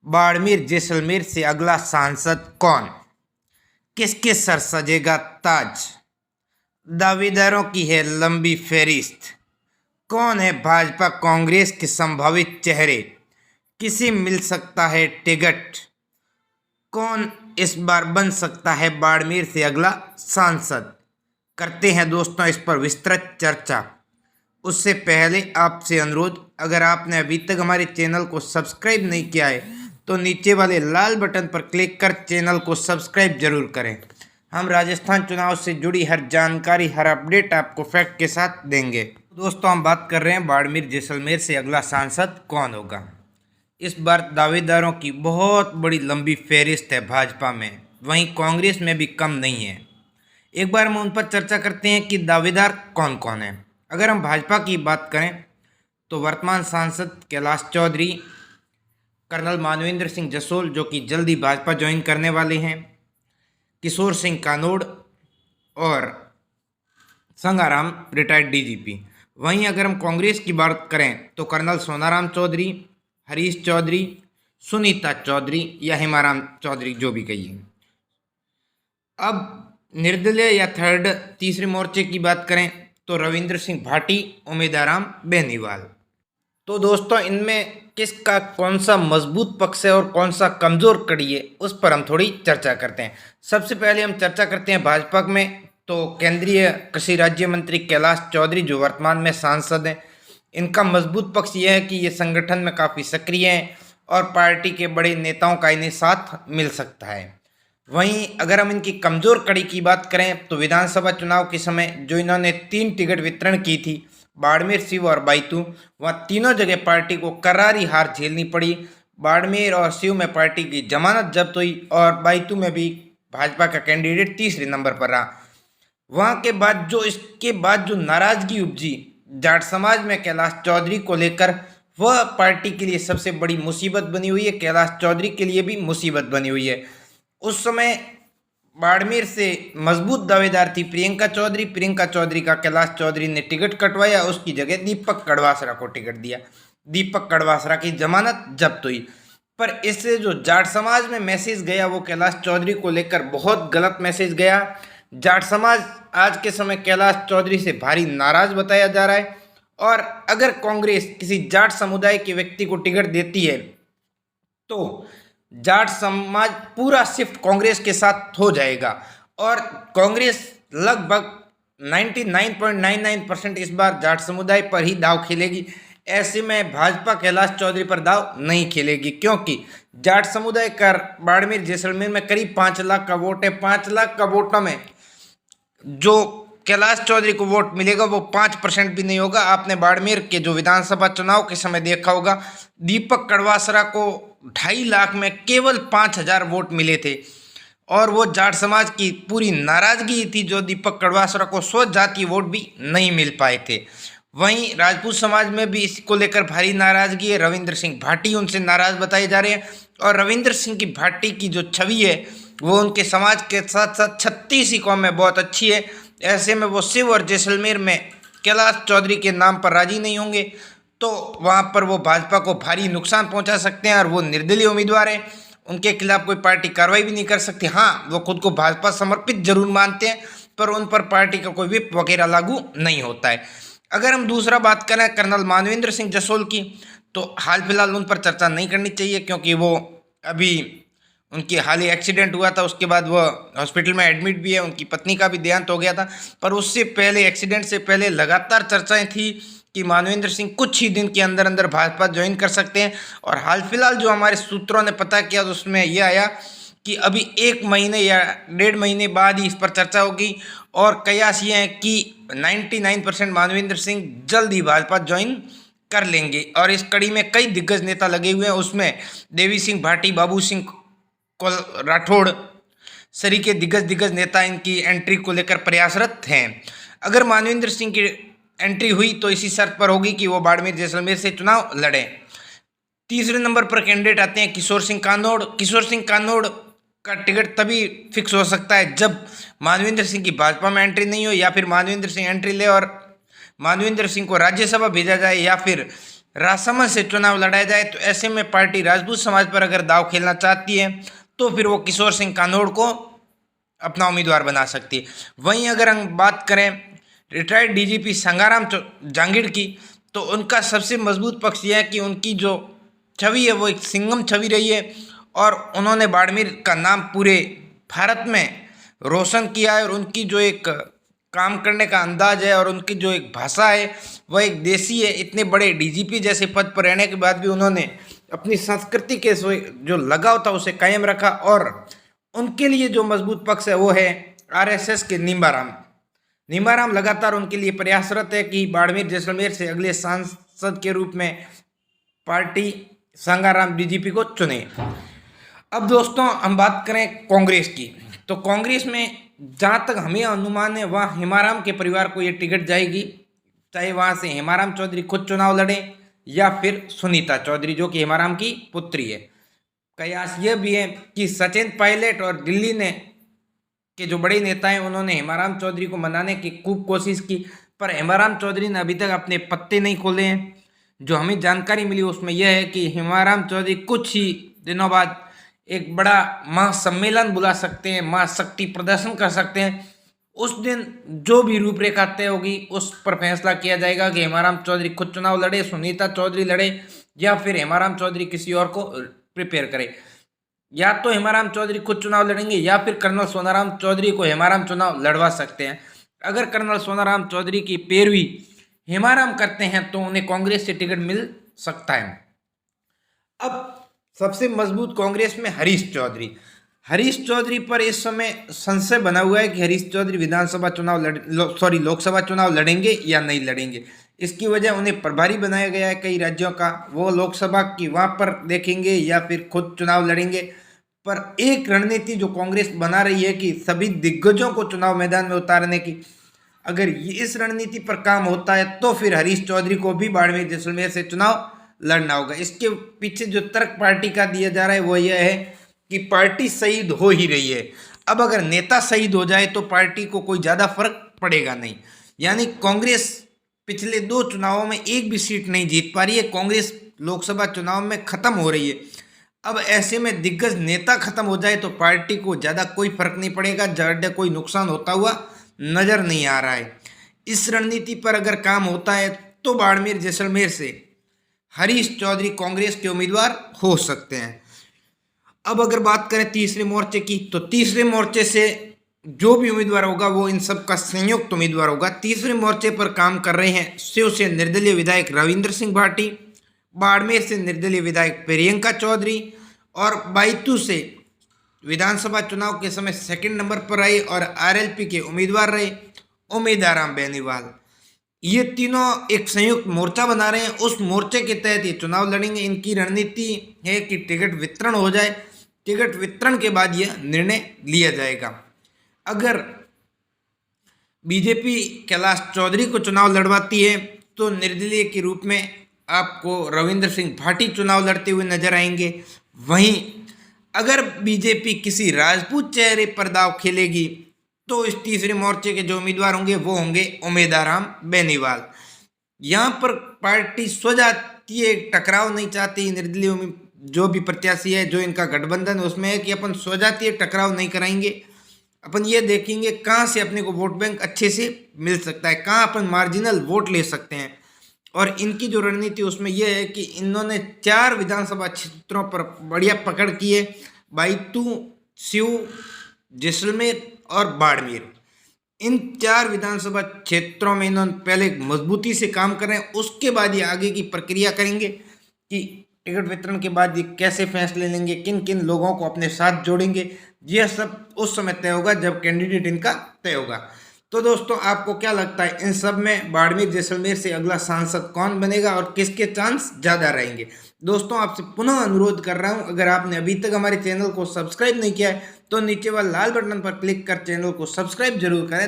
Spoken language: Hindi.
बाड़मेर जैसलमेर से अगला सांसद कौन, किसके सर सजेगा ताज। दावेदारों की है लंबी फहरिस्त। कौन है भाजपा कांग्रेस के संभावित चेहरे, किसे मिल सकता है टिकट। कौन इस बार बन सकता है बाड़मेर से अगला सांसद। करते हैं दोस्तों इस पर विस्तृत चर्चा। उससे पहले आपसे अनुरोध, अगर आपने अभी तक हमारे चैनल को सब्सक्राइब नहीं किया है तो नीचे वाले लाल बटन पर क्लिक कर चैनल को सब्सक्राइब जरूर करें। हम राजस्थान चुनाव से जुड़ी हर जानकारी, हर अपडेट आपको फैक्ट के साथ देंगे। दोस्तों हम बात कर रहे हैं बाड़मेर जैसलमेर से अगला सांसद कौन होगा। इस बार दावेदारों की बहुत बड़ी लंबी फहरिस्त है भाजपा में, वहीं कांग्रेस में भी कम नहीं है। एक बार हम उन पर चर्चा करते हैं कि दावेदार कौन कौन है। अगर हम भाजपा की बात करें तो वर्तमान सांसद कैलाश चौधरी, कर्नल मानवेंद्र सिंह जसोल जो कि जल्द ही भाजपा ज्वाइन करने वाले हैं, किशोर सिंह कानोड़ और संगाराम रिटायर्ड डीजीपी। वहीं अगर हम कांग्रेस की बात करें तो कर्नल सोनाराम चौधरी, हरीश चौधरी, सुनीता चौधरी या हेमाराम चौधरी जो भी कहिए। अब निर्दलीय या तीसरे मोर्चे की बात करें तो रविंद्र सिंह भाटी, उमेदाराम बेनीवाल। तो दोस्तों इनमें किसका कौन सा मजबूत पक्ष है और कौन सा कमजोर कड़ी है, उस पर हम थोड़ी चर्चा करते हैं। सबसे पहले हम चर्चा करते हैं भाजपा में, तो केंद्रीय कृषि राज्य मंत्री कैलाश चौधरी जो वर्तमान में सांसद हैं, इनका मजबूत पक्ष यह है कि ये संगठन में काफ़ी सक्रिय हैं और पार्टी के बड़े नेताओं का इन्हें साथ मिल सकता है। वहीं अगर हम इनकी कमज़ोर कड़ी की बात करें तो विधानसभा चुनाव के समय जो इन्होंने 3 टिकट वितरण की थी, बाड़मेर, सीव और बायतू, वहाँ तीनों जगह पार्टी को करारी हार झेलनी पड़ी। बाड़मेर और सीव में पार्टी की जमानत जब्त हुई और बायतू में भी भाजपा का कैंडिडेट तीसरे नंबर पर रहा। वहाँ के बाद इसके बाद जो नाराजगी उपजी जाट समाज में कैलाश चौधरी को लेकर, वह पार्टी के लिए सबसे बड़ी मुसीबत बनी हुई है, कैलाश चौधरी के लिए भी मुसीबत बनी हुई है। उस समय बाड़मेर से मजबूत दावेदार थी प्रियंका चौधरी। प्रियंका चौधरी का कैलाश चौधरी ने टिकट कटवाया, उसकी जगह दीपक कड़वासरा को टिकट दिया। दीपक कड़वासरा की जमानत जब्त हुई। पर इससे जो जाट समाज में मैसेज गया वो कैलाश चौधरी को लेकर बहुत गलत मैसेज गया। जाट समाज आज के समय कैलाश चौधरी से भारी नाराज बताया जा रहा है और अगर कांग्रेस किसी जाट समुदाय के व्यक्ति को टिकट देती है तो जाट समाज पूरा शिफ्ट कांग्रेस के साथ हो जाएगा और कांग्रेस लगभग 99.99% इस बार जाट समुदाय पर ही दाव खेलेगी। ऐसे में भाजपा कैलाश चौधरी पर दाव नहीं खेलेगी, क्योंकि जाट समुदाय का बाड़मेर जैसलमेर में करीब 5 लाख का वोट है। 5 लाख का वोटों में जो कैलाश चौधरी को वोट मिलेगा वो 5% भी नहीं होगा। आपने बाड़मेर के जो विधानसभा चुनाव के समय देखा होगा, दीपक कड़वासरा को 2.5 लाख में केवल 5,000 वोट मिले थे और वो जाट समाज की पूरी नाराजगी थी जो दीपक कड़वासरा को 100 जाति वोट भी नहीं मिल पाए थे। वहीं राजपूत समाज में भी इसको लेकर भारी नाराजगी है। रविंद्र सिंह भाटी उनसे नाराज बताए जा रहे हैं और रविंद्र सिंह की भाटी की जो छवि है वो उनके समाज के साथ साथ 36 कौम में बहुत अच्छी है। ऐसे में वो शिव और जैसलमेर में कैलाश चौधरी के नाम पर राजी नहीं होंगे तो वहाँ पर वो भाजपा को भारी नुकसान पहुँचा सकते हैं और वो निर्दलीय उम्मीदवार हैं, उनके खिलाफ कोई पार्टी कार्रवाई भी नहीं कर सकती। हाँ, वो खुद को भाजपा समर्पित जरूर मानते हैं पर उन पर पार्टी का कोई व्हिप वगैरह लागू नहीं होता है। अगर हम दूसरा बात करें कर्नल मानवेंद्र सिंह जसोल की, तो हाल फिलहाल उन पर चर्चा नहीं करनी चाहिए क्योंकि वो अभी उनकी हाल ही एक्सीडेंट हुआ था, उसके बाद वह हॉस्पिटल में एडमिट भी है, उनकी पत्नी का भी देहांत हो गया था। पर उससे पहले, एक्सीडेंट से पहले लगातार चर्चाएं थी कि मानवेंद्र सिंह कुछ ही दिन के अंदर अंदर भाजपा ज्वाइन कर सकते हैं और हाल फिलहाल जो हमारे सूत्रों ने पता किया तो उसमें यह आया कि अभी 1 महीने या 1.5 महीने बाद ही इस पर चर्चा होगी और कयास ये है कि 99% मानवेंद्र सिंह जल्द ही भाजपा ज्वाइन कर लेंगे। और इस कड़ी में कई दिग्गज नेता लगे हुए हैं, उसमें देवी सिंह भाटी, बाबू सिंह राठौड़ सरीके दिग्गज नेता इनकी एंट्री को लेकर प्रयासरत हैं। अगर मानवेंद्र सिंह की एंट्री हुई तो इसी शर्त पर होगी कि वो बाड़मेर जैसलमेर से चुनाव लड़ें। तीसरे नंबर पर कैंडिडेट आते हैं किशोर सिंह कानोड़। किशोर सिंह कानोड़ का टिकट तभी फिक्स हो सकता है जब मानवेंद्र सिंह की भाजपा में एंट्री नहीं हो या फिर मानवेंद्र सिंह एंट्री ले और मानवेंद्र सिंह को राज्यसभा भेजा जाए या फिर राजसमंद से चुनाव लड़ाया जाए तो ऐसे में पार्टी राजपूत समाज पर अगर दाव खेलना चाहती है तो फिर वो किशोर सिंह कानोड़ को अपना उम्मीदवार बना सकती है। वहीं अगर हम बात करें रिटायर्ड डीजीपी संगाराम जांगीड़ की, तो उनका सबसे मजबूत पक्ष यह है कि उनकी जो छवि है वो एक सिंघम छवि रही है और उन्होंने बाड़मेर का नाम पूरे भारत में रोशन किया है। और उनकी जो एक काम करने का अंदाज है और उनकी जो एक भाषा है वह एक देसी है। इतने बड़े डीजीपी जैसे पद पर रहने के बाद भी उन्होंने अपनी संस्कृति के जो लगाव था उसे कायम रखा। और उनके लिए जो मजबूत पक्ष है वो है आरएसएस के नीमाराम लगातार उनके लिए प्रयासरत है कि बाड़मेर जैसलमेर से अगले सांसद के रूप में पार्टी संगाराम डीजीपी को चुने। अब दोस्तों हम बात करें कांग्रेस की, तो कांग्रेस में जहाँ तक हमें अनुमान है वहाँ हेमाराम के परिवार को ये टिकट जाएगी, चाहे वहाँ से हेमाराम चौधरी खुद चुनाव लड़े या फिर सुनीता चौधरी जो कि हेमाराम की पुत्री है। कयास यह भी है कि सचिन पायलट और दिल्ली ने के जो बड़े नेता हैं उन्होंने हेमाराम चौधरी को मनाने की खूब कोशिश की, पर हेमाराम चौधरी ने अभी तक अपने पत्ते नहीं खोले हैं। जो हमें जानकारी मिली उसमें यह है कि हेमाराम चौधरी कुछ ही दिनों बाद एक बड़ा महासम्मेलन बुला सकते हैं, महाशक्ति प्रदर्शन कर सकते हैं। उस दिन जो भी रूपरेखा तय होगी उस पर फैसला किया जाएगा कि हेमाराम चौधरी खुद चुनाव लड़े, सुनीता चौधरी लड़े या फिर हेमाराम चौधरी किसी और को प्रिपेयर करे। या तो हेमाराम चौधरी खुद चुनाव लड़ेंगे या फिर कर्नल सोनाराम चौधरी को हेमाराम चुनाव लड़वा सकते हैं। अगर कर्नल सोनाराम चौधरी की पैरवी हेमाराम करते हैं तो उन्हें कांग्रेस से टिकट मिल सकता है। अब सबसे मजबूत कांग्रेस में हरीश चौधरी पर इस समय संशय बना हुआ है कि हरीश चौधरी विधानसभा चुनाव लोकसभा चुनाव लड़ेंगे या नहीं लड़ेंगे। इसकी वजह उन्हें प्रभारी बनाया गया है कई राज्यों का, वो लोकसभा की वहाँ पर देखेंगे या फिर खुद चुनाव लड़ेंगे। पर एक रणनीति जो कांग्रेस बना रही है कि सभी दिग्गजों को चुनाव मैदान में उतारने की, अगर इस रणनीति पर काम होता है तो फिर हरीश चौधरी को भी बाड़मेर जैसलमेर से चुनाव लड़ना होगा। इसके पीछे जो तर्क पार्टी का दिया जा रहा है वो यह है कि पार्टी शहीद हो ही रही है। अब अगर नेता शहीद हो जाए तो पार्टी को कोई ज़्यादा फर्क पड़ेगा नहीं। यानी कांग्रेस पिछले 2 चुनावों में एक भी सीट नहीं जीत पा रही है, कांग्रेस लोकसभा चुनाव में खत्म हो रही है। अब ऐसे में दिग्गज नेता खत्म हो जाए तो पार्टी को ज़्यादा कोई फर्क नहीं पड़ेगा, ज़्यादा कोई नुकसान होता हुआ नजर नहीं आ रहा है। इस रणनीति पर अगर काम होता है तो बाड़मेर जैसलमेर से हरीश चौधरी कांग्रेस के उम्मीदवार हो सकते हैं। अब अगर बात करें तीसरे मोर्चे की, तो तीसरे मोर्चे से जो भी उम्मीदवार होगा वो इन सब का संयुक्त उम्मीदवार होगा। तीसरे मोर्चे पर काम कर रहे हैं शिव से निर्दलीय विधायक रविंद्र सिंह भाटी, बाड़मेर से निर्दलीय विधायक प्रियंका चौधरी और बायतू से विधानसभा चुनाव के समय सेकंड नंबर पर रहे और आरएलपी के उम्मीदवार रहे उमेदाराम बेनीवाल। ये तीनों एक संयुक्त मोर्चा बना रहे हैं, उस मोर्चे के तहत ये चुनाव लड़ेंगे। इनकी रणनीति है कि टिकट वितरण हो जाए, टिकट वितरण के बाद यह निर्णय लिया जाएगा। अगर बीजेपी कैलाश चौधरी को चुनाव लड़वाती है तो निर्दलीय के रूप में आपको रविंद्र सिंह भाटी चुनाव लड़ते हुए नजर आएंगे। वहीं अगर बीजेपी किसी राजपूत चेहरे पर दाव खेलेगी तो इस तीसरे मोर्चे के जो उम्मीदवार होंगे वो होंगे उमेदाराम बेनीवाल। यहाँ पर पार्टी स्वजातीय टकराव नहीं चाहती। निर्दलीय जो भी प्रत्याशी है, जो इनका गठबंधन उसमें है कि अपन स्वजातीय टकराव नहीं कराएंगे, अपन ये देखेंगे कहाँ से अपने को वोट बैंक अच्छे से मिल सकता है, कहाँ अपन मार्जिनल वोट ले सकते हैं। और इनकी जो रणनीति उसमें यह है कि इन्होंने 4 विधानसभा क्षेत्रों पर बढ़िया पकड़ की है, बायतू, शिव, जैसलमेर और बाड़मेर। इन 4 विधानसभा क्षेत्रों में इन्होंने पहले मजबूती से काम कर रहे हैं, उसके बाद ये आगे की प्रक्रिया करेंगे कि टिकट वितरण के बाद ये कैसे फैसले लेंगे, किन किन लोगों को अपने साथ जोड़ेंगे। यह सब उस समय तय होगा जब कैंडिडेट इनका तय होगा। तो दोस्तों आपको क्या लगता है इन सब में बाड़मेर जैसलमेर से अगला सांसद कौन बनेगा और किसके चांस ज़्यादा रहेंगे? दोस्तों आपसे पुनः अनुरोध कर रहा हूं, अगर आपने अभी तक हमारे चैनल को सब्सक्राइब नहीं किया है तो नीचे वाले लाल बटन पर क्लिक कर चैनल को सब्सक्राइब जरूर करें।